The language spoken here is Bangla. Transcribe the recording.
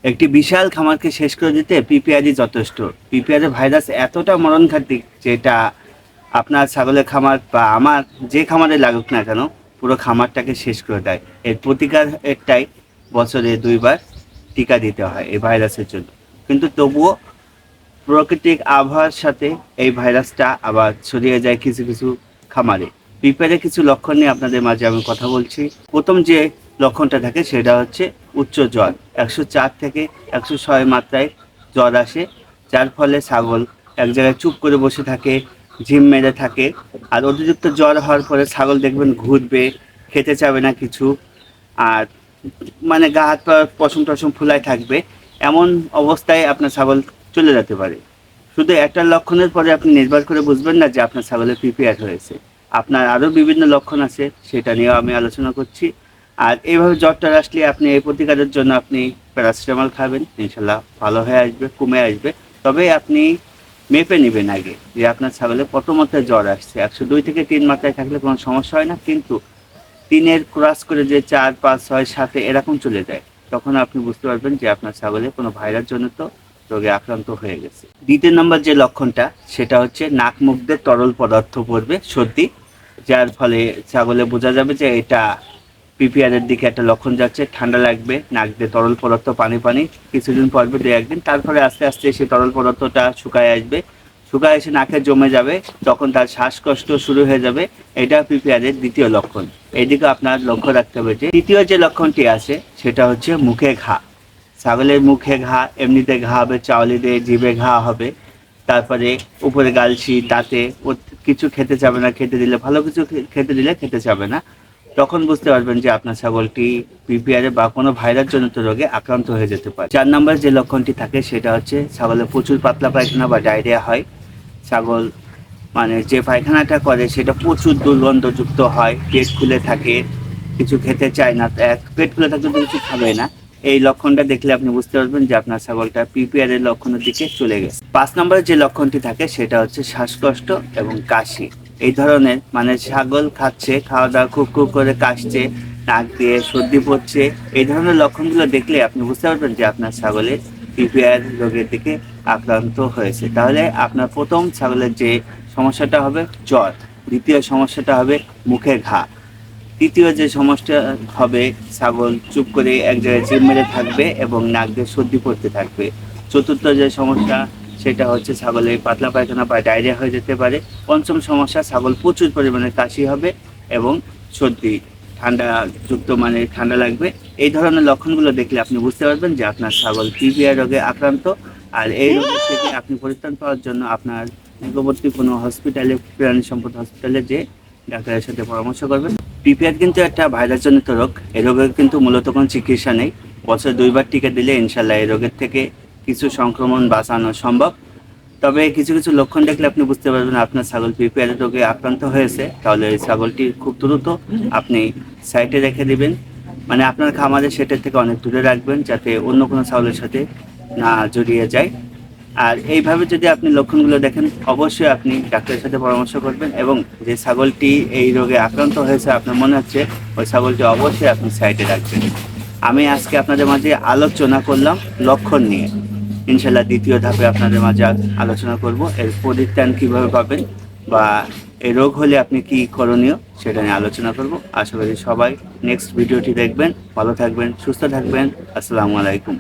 একটি বিশাল খামারকে শেষ করে দিতে পিপিআরই যথেষ্ট। পিপিআরের ভাইরাস এতটা মরণঘাতী যেটা আপনার ছাগলের খামার বা আমার যে খামারে লাগুক না কেন পুরো খামারটাকে শেষ করে দেয়। এর প্রতিকার একটাই, বছরে 2 বার টিকা দিতে হয় এই ভাইরাসের জন্য। কিন্তু তবুও প্রাকৃতিক আবহাওয়ার সাথে এই ভাইরাসটা আবার ছড়িয়ে যায় কিছু কিছু খামারে। পিঁপড়ের কিছু লক্ষণ নিয়ে আপনাদের মাঝে আমি কথা বলছি। প্রথম যে লক্ষণটা থাকে সেটা হচ্ছে উচ্চ জ্বর। 104 থেকে 106 মাত্রায় জ্বর আসে, যার ফলে ছাগল এক জায়গায় চুপ করে বসে থাকে, ঝিম মেরে থাকে। আর অতিরিক্ত জ্বর হওয়ার পরে ছাগল দেখবেন ঘুরবে, খেতে চাবে না কিছু, আর মানে গা হাত পা পশম টশম ফুলায় থাকবে। এমন অবস্থায় আপনার ছাগল চলে যেতে পারে। শুধু একটা লক্ষণের পরে আপনি নির্ভর করে বুঝবেন না যে আপনার ছাগলের পিপিআর হয়েছে। আপনার আরও বিভিন্ন লক্ষণ আছে, সেটা নিয়েও আমি আলোচনা করছি। আর এইভাবে জ্বরটা আসলে আপনি এই প্রতিকারের জন্য আপনি প্যারাসিটামল খাবেন, ইনশাল্লাহ ভালো হয়ে আসবে, কমে আসবে। তবে আপনি মেপে নেবেন আগে যে আপনার ছাগলের কত মাত্রায় জ্বর আসছে। 102 থেকে 3 মাত্রায় থাকলে কোনো সমস্যা হয় না, কিন্তু 3-এর ক্রস করে যে 4, 5, 6, 7 এরকম চলে যায়, তখন আপনি বুঝতে পারবেন যে আপনার ছাগলের কোনো ভাইরাস জনিত রোগে আক্রান্ত হয়ে গেছে। দ্বিতীয় নম্বর যে লক্ষণটা সেটা হচ্ছে নাক মুখ দিয়ে তরল পদার্থ পড়বে, সর্দি, যার ফলে ছাগলে বোঝা যাবে যে এটা পিপিআরের দিকে একটা লক্ষণ যাচ্ছে। ঠান্ডা লাগবে, নাক দিয়ে তরল পদার্থ পানি পানি, কিছুদিন পরবে 2-1 দিন, তারপরে আস্তে আস্তে সেই তরল পদার্থটা শুকায় আসবে, শুকায় এসে নাকে জমে যাবে, তখন তার শ্বাসকষ্ট শুরু হয়ে যাবে। এটা পিপিআরের দ্বিতীয় লক্ষণ। এইদিকে আপনার লক্ষ্য রাখতে হবে। যে তৃতীয় যে লক্ষণটি আছে সেটা হচ্ছে মুখে ঘা। ছাগলের মুখে ঘা, এমনিতে ঘা হবে, চাউলি দিয়ে জিভে ঘা হবে, তারপরে উপরে গালছি, দাঁতে কিছু খেতে চাবে না, খেতে দিলে ভালো কিছু খেতে দিলে খেতে চাবে না। তখন বুঝতে পারবেন যে আপনার ছাগলটি পিপিআরে বা কোনো ভাইরাস জনিত রোগে আক্রান্ত হয়ে যেতে পারে। 4 নম্বর যে লক্ষণটি থাকে সেটা হচ্ছে ছাগলের প্রচুর পাতলা পায়খানা বা ডায়রিয়া হয়। ছাগল মানে যে পায়খানাটা করে সেটা প্রচুর দুর্গন্ধযুক্ত হয়, পেট ফুলে থাকে, কিছু খেতে চায় না, পেট ফুলে থাকলে তো কিছু খাবে না। এই লক্ষণটা দেখলে আপনি বুঝতে পারবেন যে আপনার ছাগলটা পিপিআর এর লক্ষণের দিকে চলে গেছে। 5 নম্বরে যে লক্ষণটি থাকে সেটা হচ্ছে শ্বাসকষ্ট এবং কাশি। এই ধরনের মানে ছাগল খাচ্ছে, খাওয়া দাওয়া খুব খুব করে কাশছে, নাক দিয়ে সর্দি পড়ছে, এই ধরনের লক্ষণগুলো দেখলে আপনি বুঝতে পারবেন যে আপনার ছাগলের পিপিআর রোগের দিকে আক্রান্ত হয়েছে। তাহলে আপনার প্রথম ছাগলের যে সমস্যাটা হবে জ্বর, দ্বিতীয় সমস্যাটা হবে মুখে ঘা, তৃতীয় যে সমস্যা হবে ছাগল চুপ করে এক জায়গায় জিভ মেরে থাকবে এবং নাক দিয়ে সর্দি পড়তে থাকবে, চতুর্থ যে সমস্যা সেটা হচ্ছে ছাগলের পাতলা পায়খানা বা ডায়রিয়া হয়ে যেতে পারে, পঞ্চম সমস্যা ছাগল প্রচুর পরিমাণে কাশি হবে এবং সর্দি, ঠান্ডা যুক্ত মানে ঠান্ডা লাগবে। এই ধরনের লক্ষণগুলো দেখলে আপনি বুঝতে পারবেন যে আপনার ছাগল পিপিআর রোগে আক্রান্ত। আর এই রোগের থেকে আপনি পরিত্রাণ পাওয়ার জন্য আপনার নিকটবর্তী কোনো হসপিটালে, প্রাণী সম্পদ হসপিটালে যে ডাক্তারের সাথে পরামর্শ করবেন। পিপিআর কিন্তু একটা ভাইরাসজনিত রোগ। এই রোগের কিন্তু মূলত কোনো চিকিৎসা নেই। বছরে 2 বার টিকা দিলে ইনশাল্লাহ এই রোগের থেকে কিছু সংক্রমণ বাঁচানো সম্ভব। তবে কিছু কিছু লক্ষণ দেখলে আপনি বুঝতে পারবেন আপনার ছাগল পিপিআর রোগে আক্রান্ত হয়েছে। তাহলে এই ছাগলটি খুব দ্রুত আপনি সাইডে রেখে দিবেন, মানে আপনার খামারে সেটার থেকে অনেক দূরে রাখবেন, যাতে অন্য কোনো ছাগলের সাথে না জড়িয়ে যায়। আর এইভাবে যদি আপনি লক্ষণগুলো দেখেন, অবশ্যই আপনি ডাক্তারের সাথে পরামর্শ করবেন, এবং যে ছাগলটি এই রোগে আক্রান্ত হয়েছে আপনার মনে হচ্ছে ওই ছাগলটি অবশ্যই আপনি সাইডে রাখবেন। আমি আজকে আপনাদের মাঝে আলোচনা করলাম লক্ষণ নিয়ে। ইনশাল্লাহ দ্বিতীয় ধাপে আপনাদের মাঝে আলোচনা করব এর পরিত্রাণ কীভাবে পাবেন, বা এই রোগ হলে আপনি কি করণীয় সেটা নিয়ে আলোচনা করব। আশা করি সবাই নেক্সট ভিডিওটি দেখবেন। ভালো থাকবেন, সুস্থ থাকবেন। আসসালামু আলাইকুম।